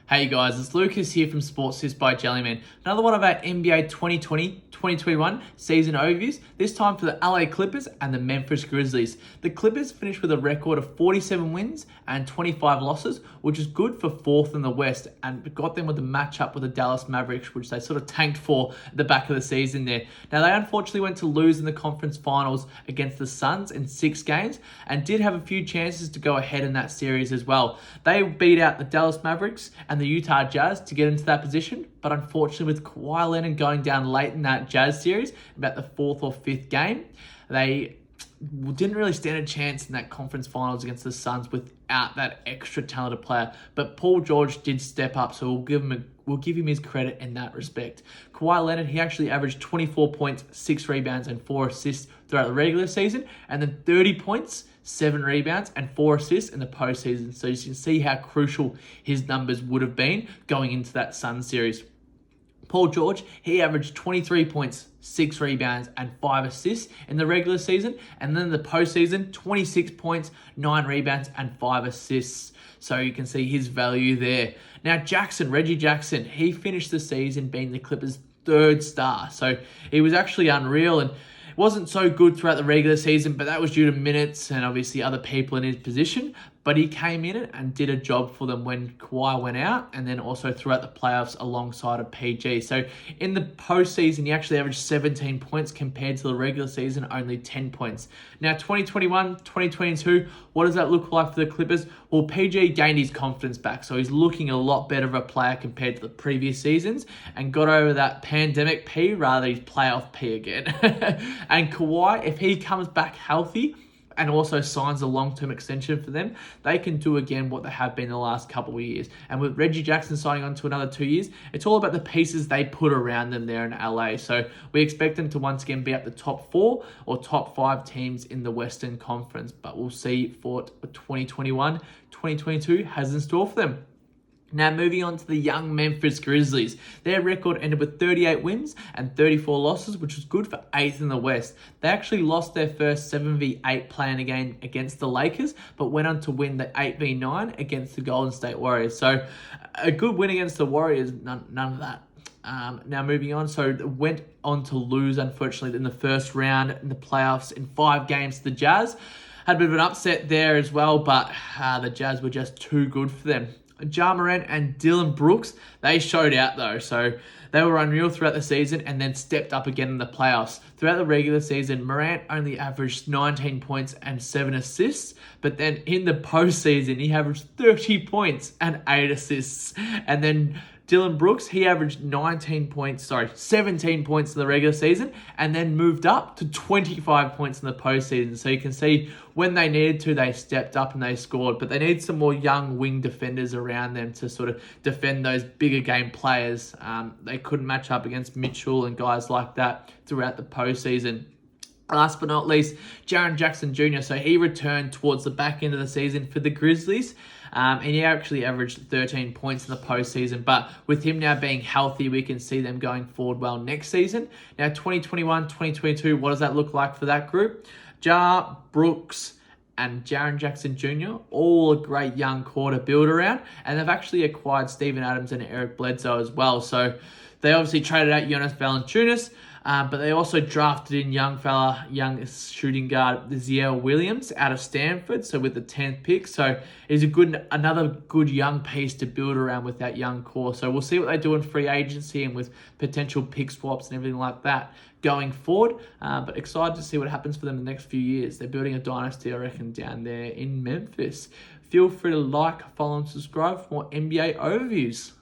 Hey guys, it's Lucas here from Sports This by Jellyman. Another one of our NBA 2020-2021 season overviews, this time for the LA Clippers and the Memphis Grizzlies. The Clippers finished with a record of 47 wins and 25 losses, which is good for fourth in the West, and got them with the matchup with the Dallas Mavericks, which they sort of tanked for at the back of the season there. Now, they unfortunately went to lose in the conference finals against the Suns in 6 games, and did have a few chances to go ahead in that series as well. They beat out the Dallas Mavericks and the Utah Jazz to get into that position, but unfortunately with Kawhi Leonard going down late in that Jazz series, about the 4th or 5th game, they didn't really stand a chance in that conference finals against the Suns without that extra talented player. But Paul George did step up, so we'll give him his credit in that respect. Kawhi Leonard, he actually averaged 24 points, 6 rebounds, and 4 assists throughout the regular season, and then 30 points, 7 rebounds, and 4 assists in the postseason. So you can see how crucial his numbers would have been going into that Suns series. Paul George, he averaged 23 points, 6 rebounds, and 5 assists in the regular season. And then in the postseason, 26 points, 9 rebounds, and 5 assists. So you can see his value there. Now, Reggie Jackson, he finished the season being the Clippers' 3rd star. So he was actually unreal and wasn't so good throughout the regular season, but that was due to minutes and obviously other people in his position. But he came in and did a job for them when Kawhi went out, and then also throughout the playoffs alongside of PG. So in the postseason, he actually averaged 17 points compared to the regular season, only 10 points. Now, 2021, 2022, what does that look like for the Clippers? Well, PG gained his confidence back, so he's looking a lot better of a player compared to the previous seasons, and got over that pandemic P, rather his playoff P again. And Kawhi, if he comes back healthy, and also signs a long-term extension for them, they can do again what they have been the last couple of years. And with Reggie Jackson signing on to another 2 years, it's all about the pieces they put around them there in LA. So we expect them to once again be at the top 4 or top 5 teams in the Western Conference. But we'll see what 2021, 2022 has in store for them. Now, moving on to the young Memphis Grizzlies. Their record ended with 38 wins and 34 losses, which was good for 8th in the West. They actually lost their first 7v8 play-in game against the Lakers, but went on to win the 8v9 against the Golden State Warriors. So a good win against the Warriors, none of that. Now moving on, so went on to lose, unfortunately, in the first round in the playoffs in 5 games to the Jazz. Had a bit of an upset there as well, but the Jazz were just too good for them. Ja Morant and Dylan Brooks, they showed out though. So they were unreal throughout the season and then stepped up again in the playoffs. Throughout the regular season, Morant only averaged 19 points and 7 assists. But then in the postseason, he averaged 30 points and 8 assists. And then Dylan Brooks, he averaged 17 points in the regular season, and then moved up to 25 points in the postseason. So you can see when they needed to, they stepped up and they scored. But they need some more young wing defenders around them to sort of defend those bigger game players. They couldn't match up against Mitchell and guys like that throughout the postseason. Last but not least, Jaren Jackson Jr. So he returned towards the back end of the season for the Grizzlies. And he actually averaged 13 points in the postseason. But with him now being healthy, we can see them going forward well next season. Now, 2021, 2022, what does that look like for that group? Ja, Brooks, and Jaren Jackson Jr., all a great young core to build around. And they've actually acquired Steven Adams and Eric Bledsoe as well. So they obviously traded out Jonas Valanciunas, but they also drafted in young shooting guard Ziel Williams out of Stanford, so with the 10th pick. So it's another good young piece to build around with that young core. So we'll see what they do in free agency and with potential pick swaps and everything like that going forward. But excited to see what happens for them in the next few years. They're building a dynasty, I reckon, down there in Memphis. Feel free to like, follow, and subscribe for more NBA overviews.